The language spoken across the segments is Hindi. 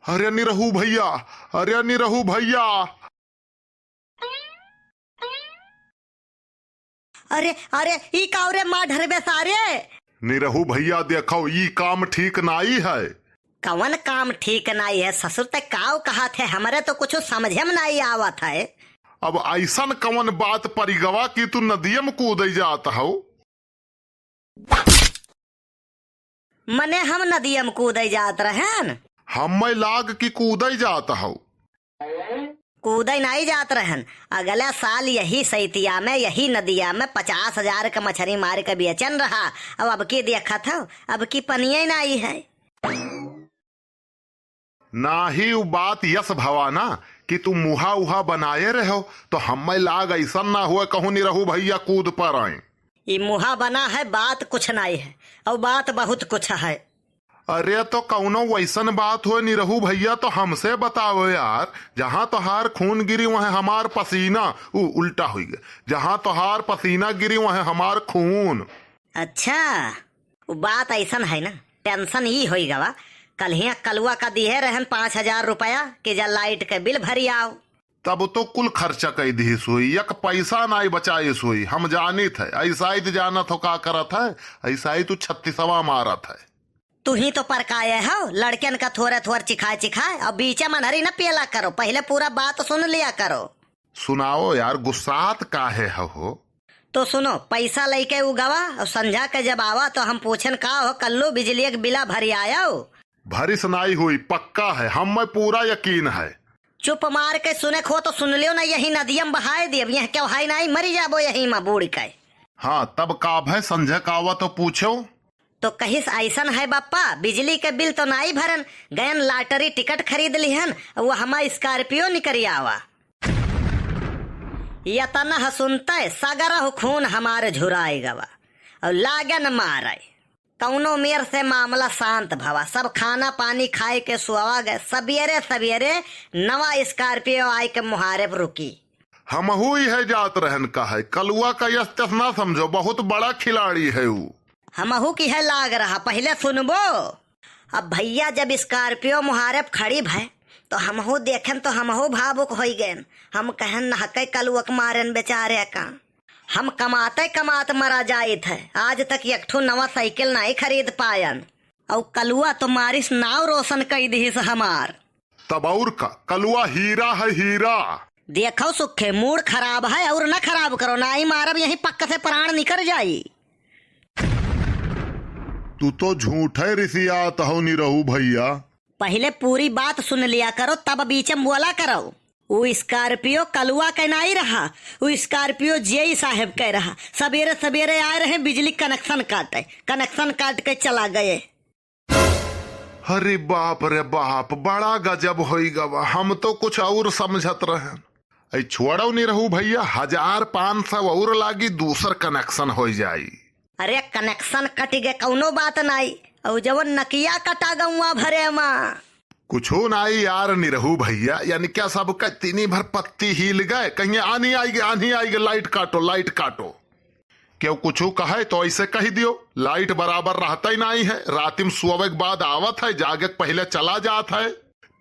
अरे निरहू भैया, अरे निरहू भैया। अरे अरे ई कावरे माँ ढरबे सारे। निरहू भैया देखो ई काम ठीक नाई है। कवन काम ठीक नाई है ससुर? ते काव कहा थे हमरे तो कुछ समझे में नहीं आवत है। अब ऐसन कवन बात परिगवा की तू नदियम कूद जात हो। मने हम नदियम कूद जात रहन? हम लाग की कूद जात हो। कूद नहीं जात रहन। अगले साल यही सैतिया में यही नदिया में 50,000 का मछली मार के बेचन रहा। अब की देखा था, अब की पनिया नहीं है। ना ही वो बात यस भवाना कि तुम मुहा उहा बनाए रहो तो हम लाग ऐसा ना हुआ कहूं निरहू भैया कूद पर आए। ये मुहा बना है, बात कुछ नहीं है और बात बहुत कुछ है। अरे तो कौनो वैसन बात हो निरहू भैया तो हमसे बताओ यार। जहाँ तोहार खून गिरी वहाँ हमार पसीना, उल्टा हुई गया। जहाँ तोहार पसीना गिरी वहाँ हमार खून। अच्छा वो बात ऐसा है ना, टेंशन ही होई गवा। कल ही कलुआ का दिए रहन 5,000 रुपया कि जा लाइट के बिल भरी आओ। तब तो कुल खर्चा कई दी सोई, एक पैसा नहीं बचाए सोई। हम जानी थे ऐसा ही जानत हो का करत है, ऐसा ही तू 36वां मारत है। तू ही तो परकाए हो लड़कन का थोड़े थोड़े चिखाए और बीचे मनहरी न पियला करो, पहले पूरा बात सुन लिया करो। सुनाओ यार, गुस्सात काहे हो? तो सुनो, पैसा लेके उगवा और संझा के जब आवा तो हम पूछन का हो कल्लू बिजली के बिला भरी आया हो। भरी सुनाई हुई पक्का है, हमें पूरा यकीन है। चुप मार के सुने खो तो सुन लियो ना, यही नदियम बहाए दिए यह क्यों हाई नहीं मरी जाबो यही माँ बूढ़ के। हाँ तब काब है, संजय कावा तो पूछो। तो कहिस ऐसन है बापा, बिजली के बिल तो नहीं भरन, गयन लॉटरी टिकट खरीद लिहन वो हमारा स्कॉर्पियो निकरी आवा। यतना सुनते सगर खून हमारे झुराए गवा और लागन मारे। कौनो मेर से मामला शांत भवा, सब खाना पानी खाए के सुआ गए। सवेरे सवेरे नवा स्कॉर्पियो आए के मुहारे पर रुकी। हम हुई है जात रहन का है, कलुआ का यस ना समझो, बहुत बड़ा खिलाड़ी है वो। हमहू की है लाग रहा, पहले सुनबो। अब भैया जब स्कॉर्पियो मुहारे पर खड़ी भय तो हमहू देखन तो हमहू भावुक हो गए। हम कहन नहके कलुअक मारन बेचारे का। हम कमाते कमात मरा जाए थे, आज तक एक ठो नवा साइकिल नहीं खरीद पायन और कलुआ तो मारिस नाव रोशन कई दिस हमार। तब और का कलुआ हीरा है, हीरा। देखो सुखे मूड खराब है और न खराब करो, ना ही मारब यही पक्का से प्राण निकल जाई। तू तो झूठे रिसियात हो निरहू भैया। पहले पूरी बात सुन लिया करो तब बीच में बोला करो। वो स्कॉर्पियो कलुआ का नहीं रहा, वो स्कॉर्पियो जेई साहब का रहा। सवेरे सवेरे आए रहे बिजली कनेक्शन काटे, कनेक्शन काट के चला गए। अरे बाप रे बाप, बड़ा गजब होई गवा। हम तो कुछ और समझत रहे। छोड़ो निरहू भैया, 1,500 और लागी दूसर कनेक्शन हो जाई। अरे कनेक्शन कट गए कौनो बात नहीं, और जब नकिया कटा गौआ भरे माँ कुछ हो नहीं यार निरहू भैया, यानी क्या सबका तीनी भर पत्ती हिल गए। कहीं आनी आएगी लाइट काटो लाइट काटो। क्यों कुछ कहे तो ऐसे कही दियो, लाइट बराबर रहता ही नहीं है। रातिम सोवे के बाद आवत है, जागे पहले चला जात है।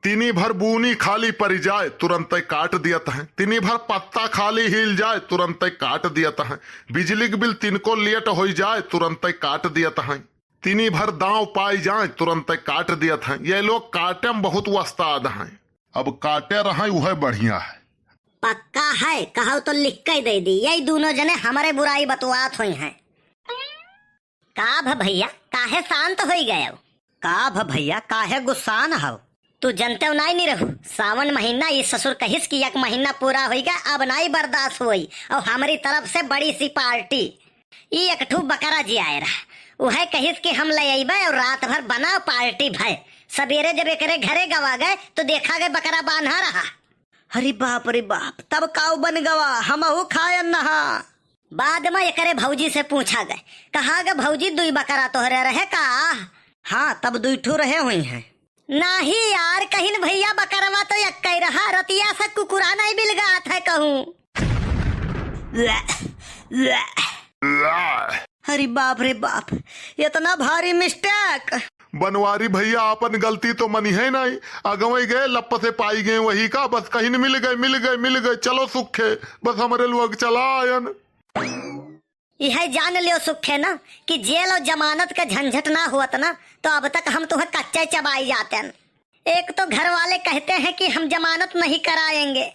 तीनी भर बूनी खाली पड़ जाए तुरंत काट दियत है, तीनी भर पत्ता खाली हिल जाए तुरंत काट दियत है। बिजली के बिल तिनको लेट हो जाए तुरंत काट दियत है। तीनी भर दांव पाई जाए तुरंत काट दियत है। ये लोग काटे में बहुत उस्ताद हैं, अब काटे रहे वह बढ़िया है। पक्का है, कहो तो लिख के दे दी। यही दोनों जने हमारे बुराई बतवात हुई हैं। का भैया काहे शांत हो गए? का भैया काहे गुस्सान हो? तू जनते हो नहीं रहू, सावन महीना ये ससुर कहिस की 1 महीना पूरा हो गया, अब नहीं बर्दाश्त हुई और हमारी तरफ से बड़ी सी पार्टी। ये एक ठू बकरा जी आए रहा, वह कहिस कि हम ले आइबे और रात भर बनाओ पार्टी भय। सवेरे जब एक घरे गवा गए तो देखा गए बकरा बांधा रहा। अरे बाप रे बाप, तब काऊ बन गवा, हमहू खाए नहा। बाद में एक भौजी से पूछा गए, कहा गे भौजी 2 बकरा तोहरे रहे का? हाँ तब 2 ठू रहे हुई हैं। नहीं यार कहीं भैया बकरवा तो एक रहा, रतिया से कुकुरा नहीं मिल गया था कहूँ। अरे बाप रे बाप, इतना भारी मिस्टेक। बनवारी भैया अपन गलती तो मनी है नहीं, अगवई गए लप से पाई गए वही का, बस कहीं न मिल गए चलो सुखे, बस हमारे लोग चला आयन। यह जान लियो सुखे ना कि जेल और जमानत का झंझट ना हुआ ना तो अब तक हम तुम्हें कच्चे चबाई जाते हैं। एक तो घर वाले कहते हैं कि हम जमानत नहीं कराएंगे।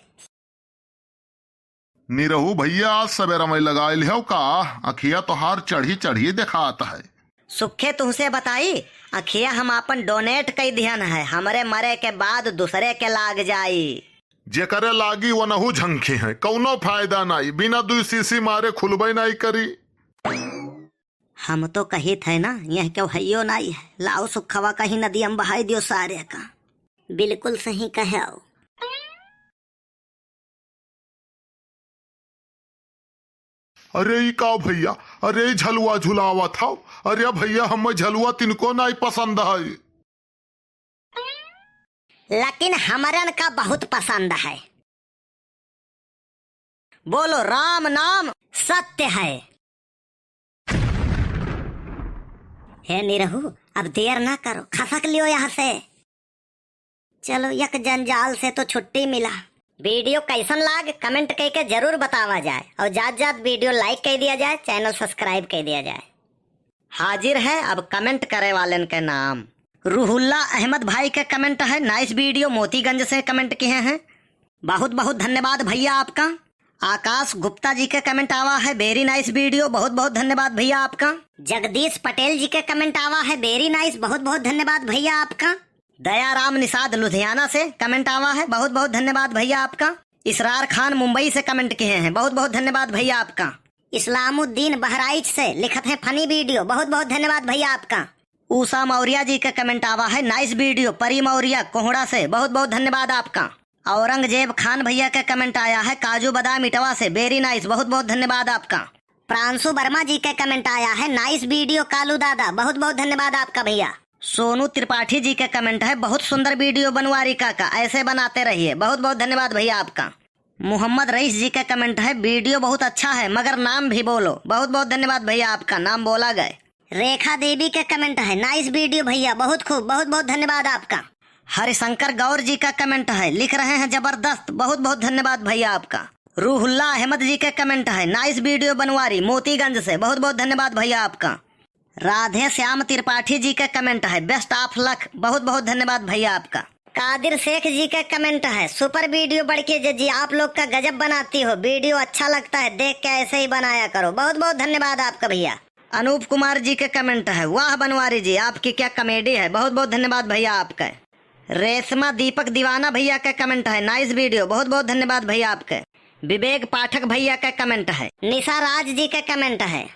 निरहू भैया आज सवेरा में लगा लियो का, अखिया तो हार चढ़ी दिखाता है। सुखे तुमसे बताई अखिया हम अपन डोनेट कई दिहन है, हमारे मरे के बाद दूसरे के लाग जाई। जेकरे लागी वो नहू झंखे है, कौनो फायदा नहीं, बिना 2 सीसी मारे खुलबे नहीं करी। हम तो कही थे ना यह क्यों हइयो नहीं है, लाओ सुखवा कहीं नदी हम बहाई दियो सारे का। बिल्कुल सही कहे। अरे ई का भैया, अरे झलुआ झुलावा था, अरे भैया हम झलुआ तिनको नहीं पसंद है, लेकिन हमरन का बहुत पसंद है। बोलो राम नाम सत्य है। हे निरहू अब देर ना करो, खसक लियो यहाँ से। चलो यक जंजाल से तो छुट्टी मिला। वीडियो कैसन लाग कमेंट करके जरूर बतावा जाए और जात वीडियो लाइक कर दिया जाए, चैनल सब्सक्राइब कर दिया जाए। हाजिर है अब कमेंट करे वाले के नाम। रूहुल्ला अहमद भाई के कमेंट है, नाइस वीडियो, मोतीगंज से कमेंट किए हैं, बहुत बहुत धन्यवाद भैया आपका। आकाश गुप्ता जी के कमेंट आवा है, वेरी नाइस वीडियो, बहुत बहुत धन्यवाद भैया आपका। जगदीश पटेल जी के कमेंट आवा है, वेरी नाइस, बहुत बहुत धन्यवाद भैया आपका। दयाराम निषाद लुधियाना से कमेंट आवा है, बहुत बहुत धन्यवाद भैया आपका। इसरार खान मुंबई से कमेंट किए हैं, बहुत बहुत धन्यवाद भैया आपका। इस्लामुद्दीन बहराइच से लिखत है फनी वीडियो, बहुत बहुत धन्यवाद भैया आपका। उषा मौर्य जी का कमेंट आवा है, नाइस वीडियो, परी मौर्य कोहड़ा से, बहुत बहुत धन्यवाद आपका। औरंगजेब खान भैया का कमेंट आया है, काजू बादाम इटवा से, वेरी नाइस, बहुत बहुत धन्यवाद आपका। प्रांशु वर्मा जी का कमेंट आया है, नाइस वीडियो कालू दादा, बहुत बहुत धन्यवाद आपका भैया। सोनू त्रिपाठी जी का कमेंट है, बहुत सुंदर वीडियो बनवारी काका, ऐसे बनाते रहिए, बहुत बहुत धन्यवाद भैया आपका। मोहम्मद रईस जी का कमेंट है, वीडियो बहुत अच्छा है मगर नाम भी बोलो, बहुत बहुत धन्यवाद भैया आपका, नाम बोला गए। रेखा देवी के कमेंट है, नाइस वीडियो भैया, बहुत खूब, बहुत बहुत धन्यवाद आपका। हरिशंकर गौर जी का कमेंट है, लिख रहे हैं जबरदस्त, बहुत बहुत धन्यवाद भैया आपका। रूहुल्ला अहमद जी का कमेंट है, नाइस वीडियो बनवारी मोतीगंज से, बहुत बहुत धन्यवाद भैया आपका। राधे श्याम त्रिपाठी जी का कमेंट है, बेस्ट ऑफ लक, बहुत बहुत धन्यवाद भैया आपका। कादिर शेख जी का कमेंट है, सुपर वीडियो बढ़के जी, आप लोग का गजब बनाती हो, वीडियो अच्छा लगता है, देख के ऐसे ही बनाया करो, बहुत बहुत धन्यवाद आपका भैया। अनूप कुमार जी के कमेंट है, वाह बनवारी जी आपकी क्या कॉमेडी है, बहुत बहुत धन्यवाद भैया आपका। रेशमा दीपक दीवाना भैया का कमेंट है, नाइस वीडियो, बहुत बहुत धन्यवाद भैया आपके। विवेक पाठक भैया का कमेंट है, निशा राज जी का कमेंट है,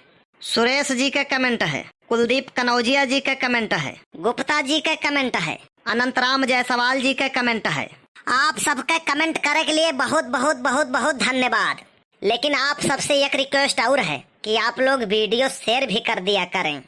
सुरेश जी का कमेंट है, कुलदीप कनौजिया जी का कमेंट है, गुप्ता जी का कमेंट है, अनंतराम जायसवाल जी का कमेंट है। आप सबका कमेंट करे के लिए बहुत बहुत बहुत बहुत धन्यवाद। लेकिन आप सबसे एक रिक्वेस्ट और है कि आप लोग वीडियो शेयर भी कर दिया करें।